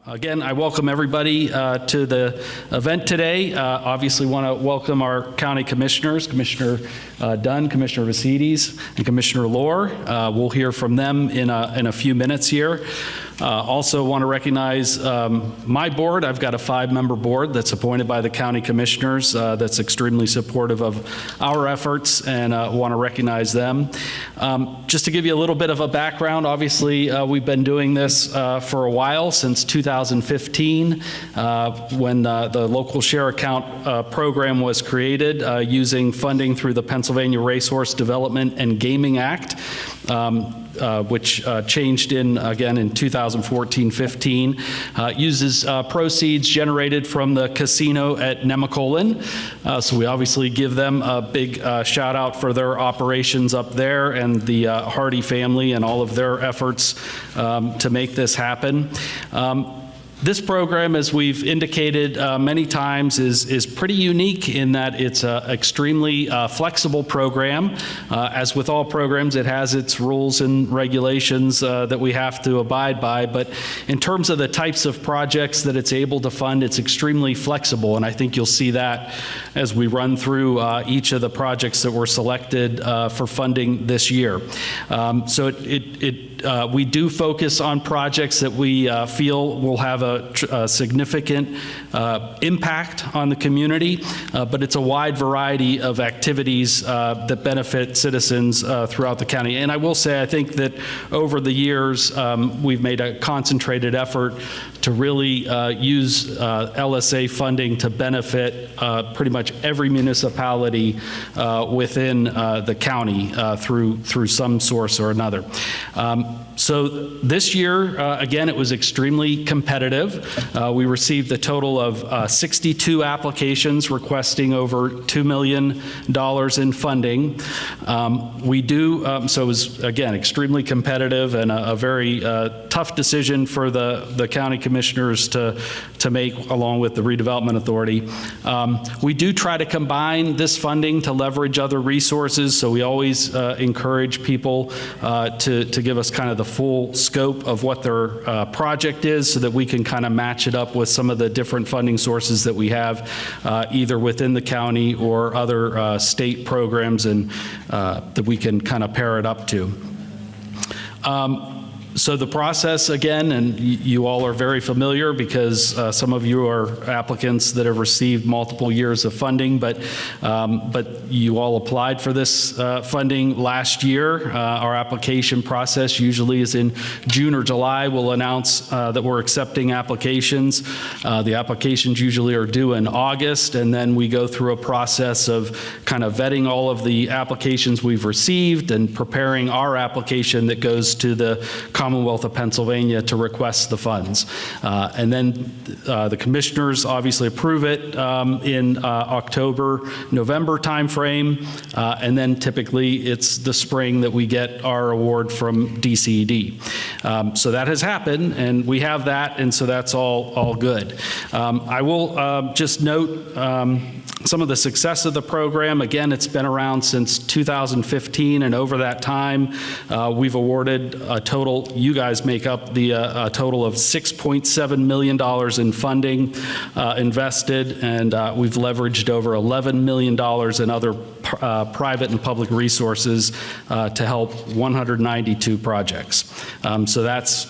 Again, I welcome everybody to the event today. Obviously want to welcome our county commissioners, Commissioner Dunn, Commissioner Vacides, and Commissioner Lohr. We'll hear from them in a few minutes here. Also want to recognize my board. I've got a 5-member board that's appointed by the county commissioners that's extremely supportive of our efforts, and want to recognize them. Just to give you a little bit of a background, obviously we've been doing this for a while, since 2015, when the local share account program was created using funding through the Pennsylvania Racehorse Development and Gaming Act. Which changed again in 2014-15, uses proceeds generated from the casino at Nemacolin. So we obviously give them a big shout out for their operations up there, and the Hardy family and all of their efforts to make this happen. This program, as we've indicated many times, is pretty unique in that it's an extremely flexible program. As with all programs, it has its rules and regulations that we have to abide by, but in terms of the types of projects that it's able to fund, it's extremely flexible, and I think you'll see that as we run through each of the projects that were selected for funding this year. So we do focus on projects that we feel will have a significant impact on the community, but it's a wide variety of activities that benefit citizens throughout the county. And I will say, I think that over the years, we've made a concentrated effort to really use LSA funding to benefit pretty much every municipality within the county through some source or another. So this year, again, it was extremely competitive. We received a total of 62 applications requesting over $2 million in funding. So it was, again, extremely competitive and a very tough decision for the county commissioners to make, along with the redevelopment authority. We do try to combine this funding to leverage other resources, so we always encourage people to give us kind of the full scope of what their project is, so that we can kind of match it up with some of the different funding sources that we have, either within the county or other state programs, and that we can kind of pair it up to. So the process, again, and you all are very familiar because some of you are applicants that have received multiple years of funding, but you all applied for this funding last year. Our application process usually is in June or July. We'll announce that we're accepting applications. The applications usually are due in August, and then we go through a process of kind of vetting all of the applications we've received and preparing our application that goes to the Commonwealth of Pennsylvania to request the funds. And then the commissioners obviously approve it in October, November timeframe, and then typically it's the spring that we get our award from DCED. So that has happened, and we have that, and so that's all good. I will just note some of the success of the program. Again, it's been around since 2015, and over that time, we've awarded a total, you guys make up the a total of $6.7 million in funding invested, and we've leveraged over $11 million in other private and public resources to help 192 projects. So that's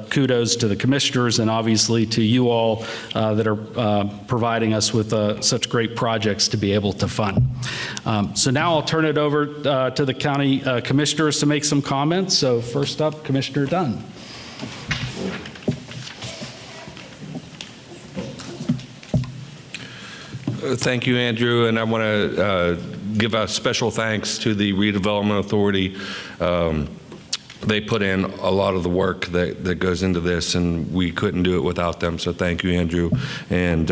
kudos to the commissioners and obviously to you all that are providing us with such great projects to be able to fund. So now I'll turn it over to the county commissioners to make some comments. So first up, Commissioner Dunn. Thank you, Andrew, and I want to give a special thanks to the Redevelopment Authority. They put in a lot of the work that goes into this, and we couldn't do it without them. So thank you, Andrew, and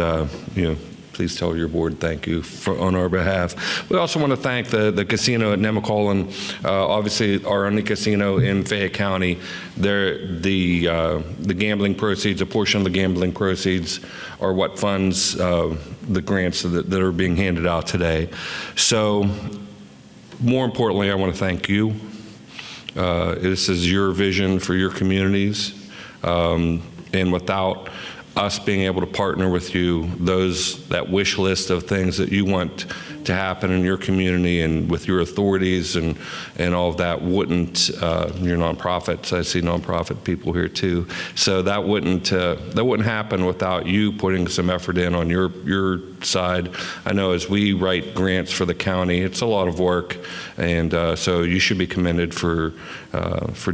please tell your board thank you on our behalf. We also want to thank the casino at Nemacolin, obviously our only casino in Fayette County. The gambling proceeds, a portion of the gambling proceeds, are what funds the grants that are being handed out today. So more importantly, I want to thank you. This is your vision for your communities. And without us being able to partner with you, that wish list of things that you want to happen in your community and with your authorities and all of that wouldn't, your nonprofits, I see nonprofit people here too, so that wouldn't happen without you putting some effort in on your side. I know as we write grants for the county, it's a lot of work, and so you should be commended for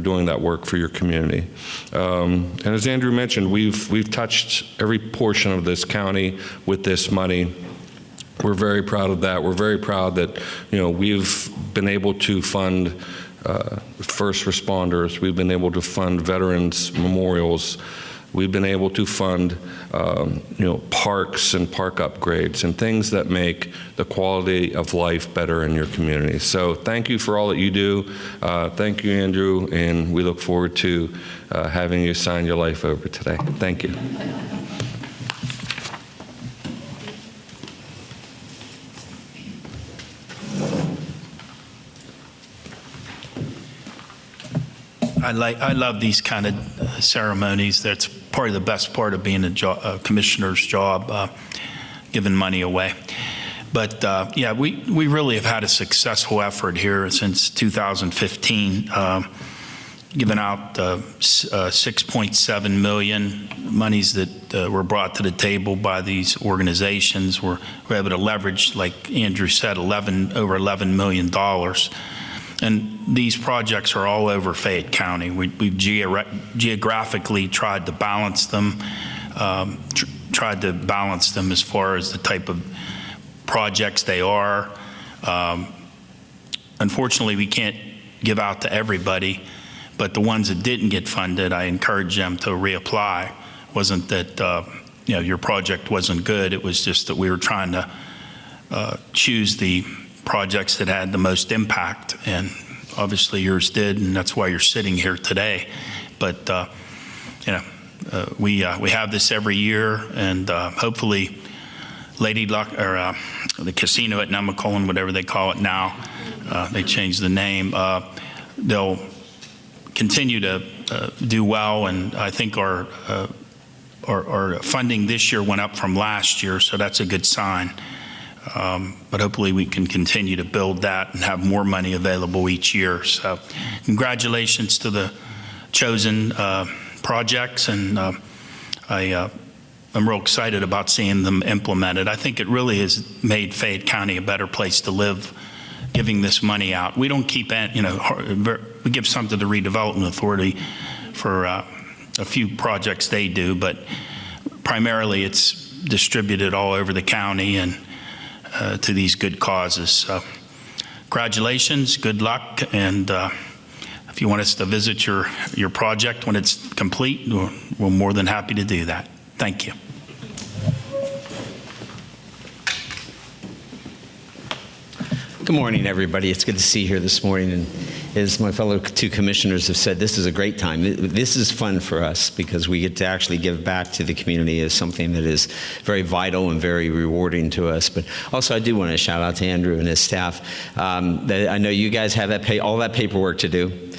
doing that work for your community. And as Andrew mentioned, we've touched every portion of this county with this money. We're very proud of that. We're very proud that, we've been able to fund first responders. We've been able to fund veterans memorials. We've been able to fund, parks and park upgrades and things that make the quality of life better in your community. So thank you for all that you do. Thank you, Andrew, and we look forward to having you sign your life over today. Thank you. I love these kind of ceremonies. That's probably the best part of being a commissioner's job, giving money away. But yeah, we really have had a successful effort here since 2015, giving out $6.7 million monies that were brought to the table by these organizations. We're able to leverage, like Andrew said, over $11 million. And these projects are all over Fayette County. We've geographically tried to balance them, as far as the type of projects they are. Unfortunately, we can't give out to everybody, but the ones that didn't get funded, I encourage them to reapply. Wasn't that your project wasn't good, it was just that we were trying to choose the projects that had the most impact, and obviously yours did, and that's why you're sitting here today. But we have this every year, and hopefully Lady Luck, or the casino at Nemacolin, whatever they call it now, they changed the name, they'll continue to do well, and I think our funding this year went up from last year, so that's a good sign. But hopefully we can continue to build that and have more money available each year. So congratulations to the chosen projects, and I'm real excited about seeing them implemented. I think it really has made Fayette County a better place to live, giving this money out. We don't keep, we give some to the Redevelopment Authority for a few projects they do, but primarily it's distributed all over the county and to these good causes. So congratulations, good luck, and if you want us to visit your project when it's complete, we're more than happy to do that. Thank you. Good morning, everybody. It's good to see you here this morning. And as my fellow two commissioners have said, this is a great time. This is fun for us because we get to actually give back to the community as something that is very vital and very rewarding to us. But also, I do want to shout out to Andrew and his staff. I know you guys have all that paperwork to do,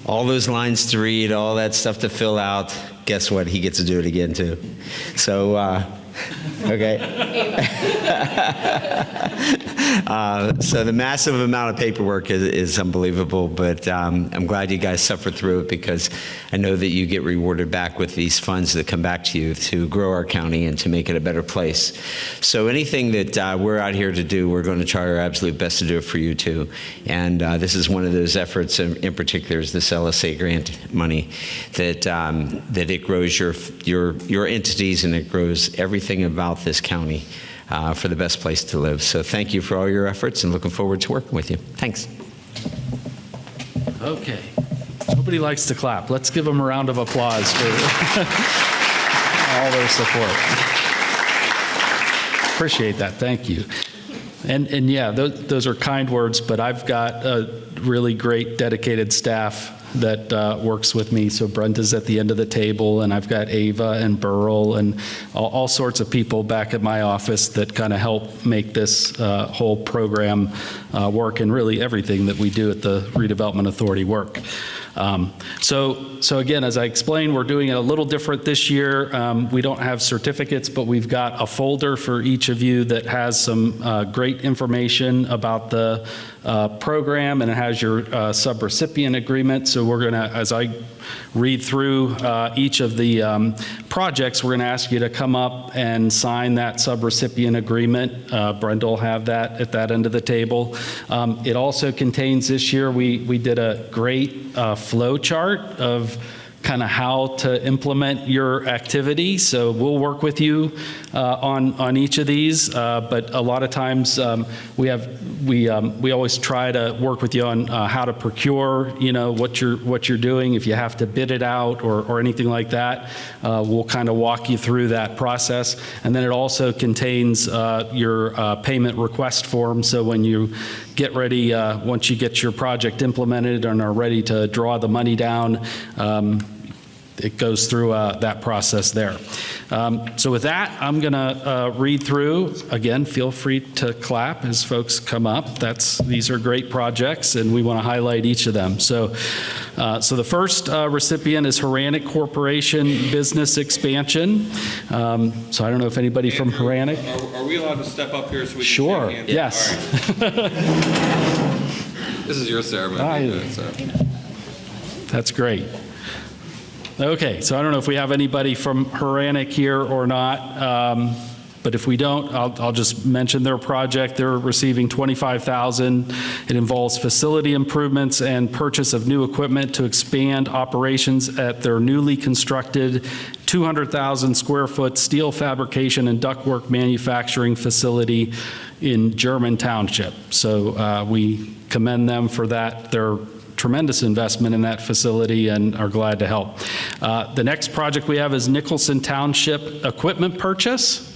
all those lines to read, all that stuff to fill out. Guess what? He gets to do it again, too. So, okay. So the massive amount of paperwork is unbelievable, but I'm glad you guys suffered through it because I know that you get rewarded back with these funds that come back to you to grow our county and to make it a better place. So anything that we're out here to do, we're going to try our absolute best to do it for you too. And this is one of those efforts, in particular, is this LSA grant money that it grows your entities and it grows everything about this county for the best place to live. So thank you for all your efforts and looking forward to working with you. Thanks. Okay. Nobody likes to clap. Let's give them a round of applause for all their support. Appreciate that. Thank you. And yeah, those are kind words, but I've got a really great dedicated staff that works with me. So Brenta's at the end of the table, and I've got Ava and Burl and all sorts of people back at my office that kind of help make this whole program work, and really everything that we do at the Redevelopment Authority work. So again, as I explained, we're doing it a little different this year. We don't have certificates, but we've got a folder for each of you that has some great information about the program, and it has your subrecipient agreement. So we're going to, as I read through each of the projects, we're going to ask you to come up and sign that subrecipient agreement. Brenda will have that at that end of the table. It also contains, this year, we did a great flow chart of kind of how to implement your activity. So we'll work with you on each of these, but a lot of times we always try to work with you on how to procure, what you're doing. If you have to bid it out or anything like that, we'll kind of walk you through that process. And then it also contains your payment request form. So when you get ready, once you get your project implemented and are ready to draw the money down, it goes through that process there. So with that, I'm going to read through. Again, feel free to clap as folks come up. These are great projects, and we want to highlight each of them. So the first recipient is Huranic Corporation Business Expansion. So I don't know if anybody from Huranic. Are we allowed to step up here so we can Sure, shake hands? yes. All right. This is your ceremony. That's great. Okay, so I don't know if we have anybody from Huranic here or not, but if we don't, I'll just mention their project. They're receiving $25,000. It involves facility improvements and purchase of new equipment to expand operations at their newly constructed 200,000 square foot steel fabrication and ductwork manufacturing facility in German Township. So we commend them for that. They're tremendous investment in that facility and are glad to help. The next project we have is Nicholson Township equipment purchase.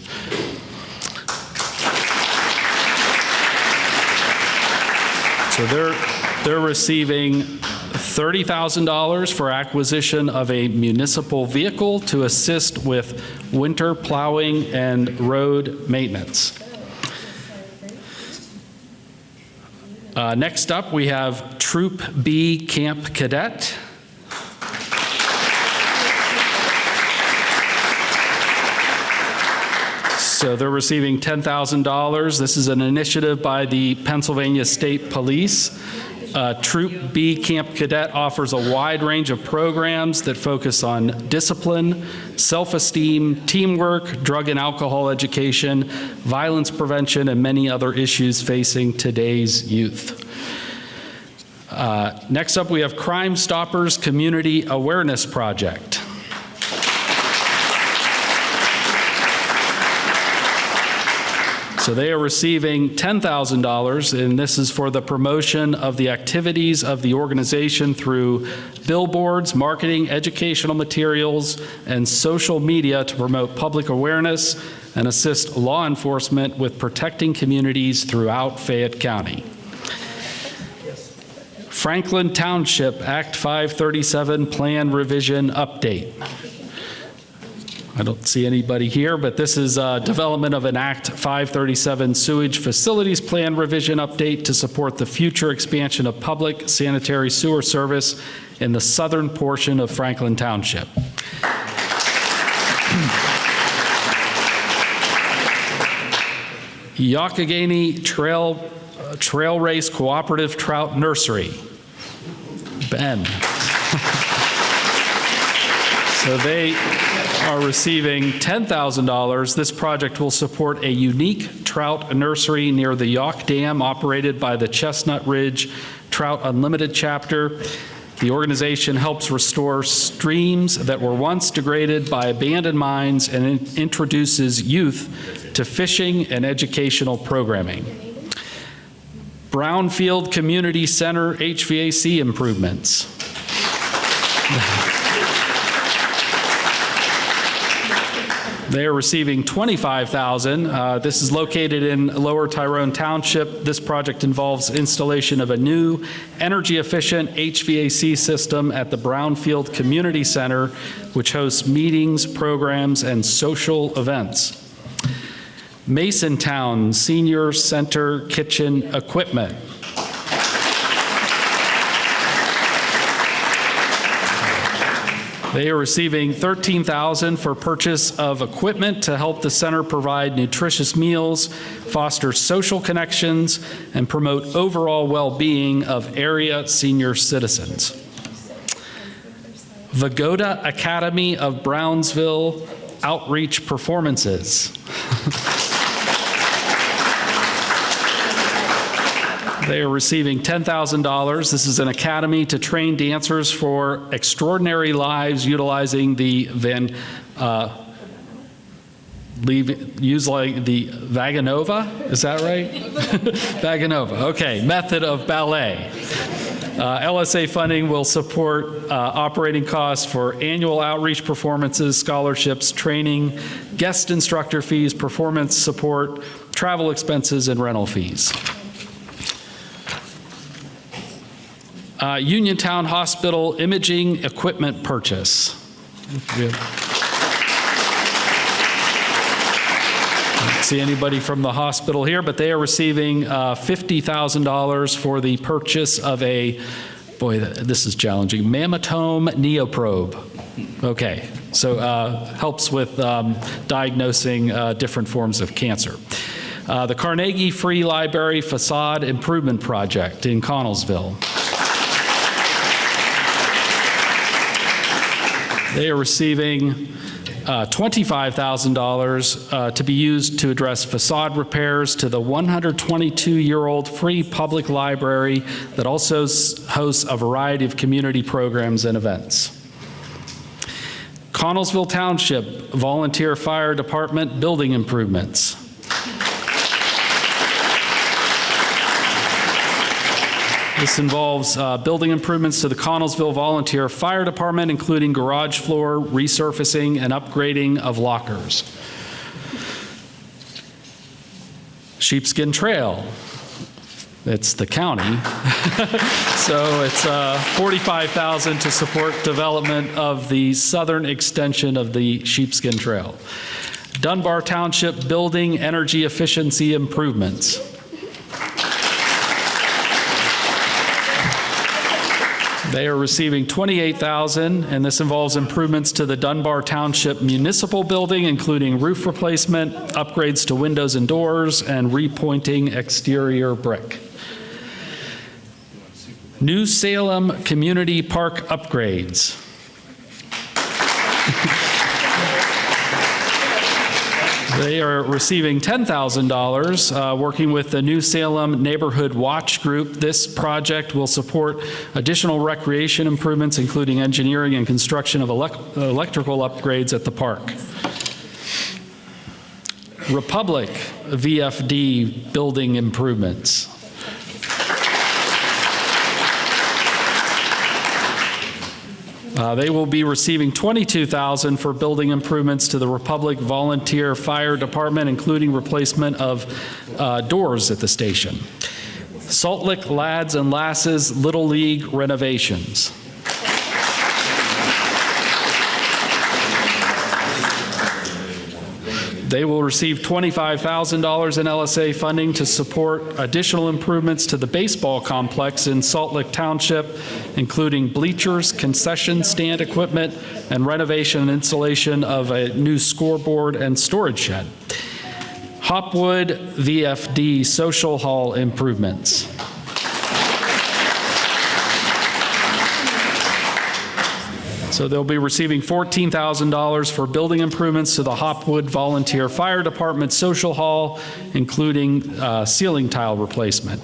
So they're receiving $30,000 for acquisition of a municipal vehicle to assist with winter plowing and road maintenance. Next up, we have Troop B Camp Cadet. So they're receiving $10,000. This is an initiative by the Pennsylvania State Police. Troop B Camp Cadet offers a wide range of programs that focus on discipline, self-esteem, teamwork, drug and alcohol education, violence prevention, and many other issues facing today's youth. Next up, we have Crime Stoppers Community Awareness Project. So they are receiving $10,000, and this is for the promotion of the activities of the organization through billboards, marketing, educational materials, and social media to promote public awareness and assist law enforcement with protecting communities throughout Fayette County. Franklin Township Act 537 Plan Revision Update. I don't see anybody here, but this is development of an Act 537 Sewage Facilities Plan Revision Update to support the future expansion of public sanitary sewer service in the southern portion of Franklin Township. Youghiogheny Trail Race Cooperative Trout Nursery. Ben. So they are receiving $10,000. This project will support a unique trout nursery near the Yauk Dam operated by the Chestnut Ridge Trout Unlimited chapter. The organization helps restore streams that were once degraded by abandoned mines and introduces youth to fishing and educational programming. Brownfield Community Center HVAC improvements. They are receiving $25,000. This is located in Lower Tyrone Township. This project involves installation of a new energy-efficient HVAC system at the Brownfield Community Center, which hosts meetings, programs, and social events. Masontown Senior Center Kitchen Equipment. They are receiving $13,000 for purchase of equipment to help the center provide nutritious meals, foster social connections, and promote overall well-being of area senior citizens. Vagoda Academy of Brownsville Outreach Performances. They are receiving $10,000. This is an academy to train dancers for extraordinary lives utilizing the Vaganova, is that right? Vaganova, okay, method of ballet. LSA funding will support operating costs for annual outreach performances, scholarships, training, guest instructor fees, performance support, travel expenses, and rental fees. Uniontown Hospital imaging equipment purchase. I don't see anybody from the hospital here, but they are receiving $50,000 for the purchase of a, boy, this is challenging, mammotome neoprobe. Okay, so helps with diagnosing different forms of cancer. The Carnegie Free Library Facade Improvement Project in Connellsville. They are receiving $25,000 to be used to address facade repairs to the 122-year-old free public library that also hosts a variety of community programs and events. Connellsville Township Volunteer Fire Department building improvements. This involves building improvements to the Connellsville Volunteer Fire Department, including garage floor resurfacing and upgrading of lockers. Sheepskin Trail, it's the county. So it's $45,000 to support development of the southern extension of the Sheepskin Trail. Dunbar Township building energy efficiency improvements. They are receiving $28,000, and this involves improvements to the Dunbar Township Municipal Building, including roof replacement, upgrades to windows and doors, and repointing exterior brick. New Salem Community Park upgrades. They are receiving $10,000, working with the New Salem Neighborhood Watch Group. This project will support additional recreation improvements, including engineering and construction of electrical upgrades at the park. Republic VFD building improvements. They will be receiving $22,000 for building improvements to the Republic Volunteer Fire Department, including replacement of doors at the station. Salt Lick Lads and Lasses Little League renovations. They will receive $25,000 in LSA funding to support additional improvements to the baseball complex in Salt Lick Township, including bleachers, concession stand equipment, and renovation and installation of a new scoreboard and storage shed. Hopwood VFD social hall improvements. So they'll be receiving $14,000 for building improvements to the Hopwood Volunteer Fire Department Social Hall, including ceiling tile replacement.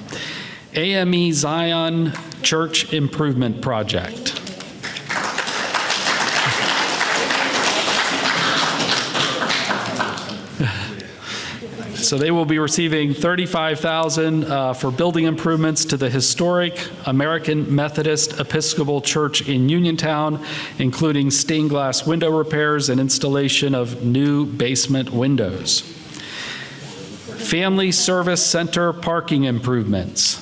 AME Zion Church Improvement Project. So they will be receiving $35,000 for building improvements to the historic American Methodist Episcopal Church in Uniontown, including stained glass window repairs and installation of new basement windows. Family Service Center parking improvements.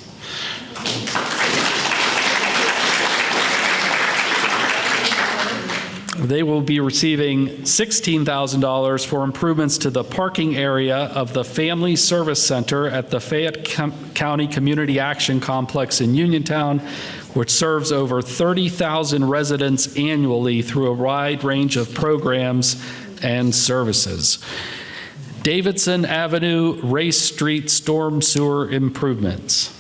They will be receiving $16,000 for improvements to the parking area of the Family Service Center at the Fayette County Community Action Complex in Uniontown, which serves over 30,000 residents annually through a wide range of programs and services. Davidson Avenue, Race Street storm sewer improvements.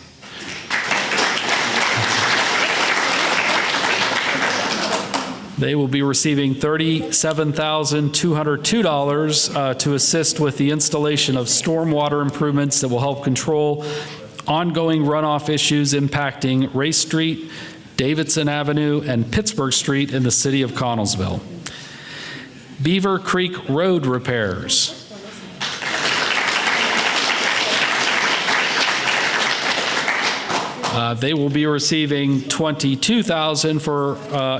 They will be receiving $37,202 to assist with the installation of stormwater improvements that will help control ongoing runoff issues impacting Race Street, Davidson Avenue, and Pittsburgh Street in the city of Connellsville. Beaver Creek Road repairs. They will be receiving $22,000 for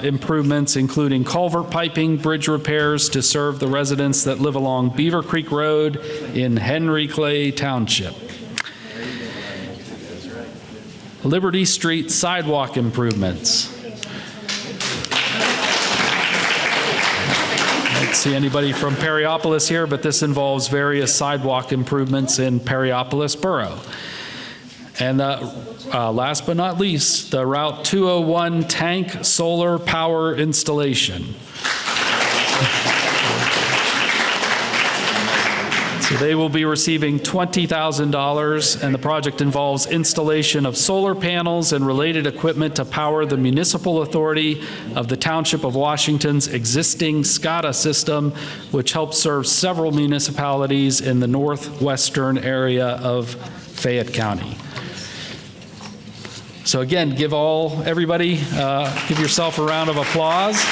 improvements, including culvert piping, bridge repairs to serve the residents that live along Beaver Creek Road in Henry Clay Township. Liberty Street sidewalk improvements. I don't see anybody from Perryopolis here, but this involves various sidewalk improvements in Perryopolis Borough. And last but not least, the Route 201 tank solar power installation. So they will be receiving $20,000, and the project involves installation of solar panels and related equipment to power the municipal authority of the Township of Washington's existing SCADA system, which helps serve several municipalities in the northwestern area of Fayette County. So again, give yourself a round of applause.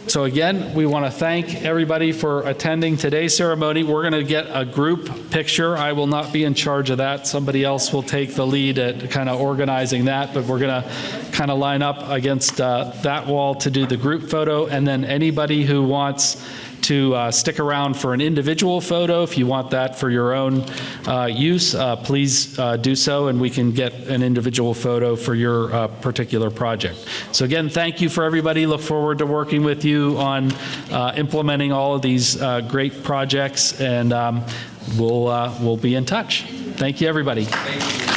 So again, we want to thank everybody for attending today's ceremony. We're going to get a group picture. I will not be in charge of that. Somebody else will take the lead at kind of organizing that, but we're going to kind of line up against that wall to do the group photo, and then anybody who wants to stick around for an individual photo, if you want that for your own use, please do so, and we can get an individual photo for your particular project. So again, thank you for everybody. Look forward to working with you on implementing all of these great projects, and we'll be in touch. Thank you, everybody. Thank you.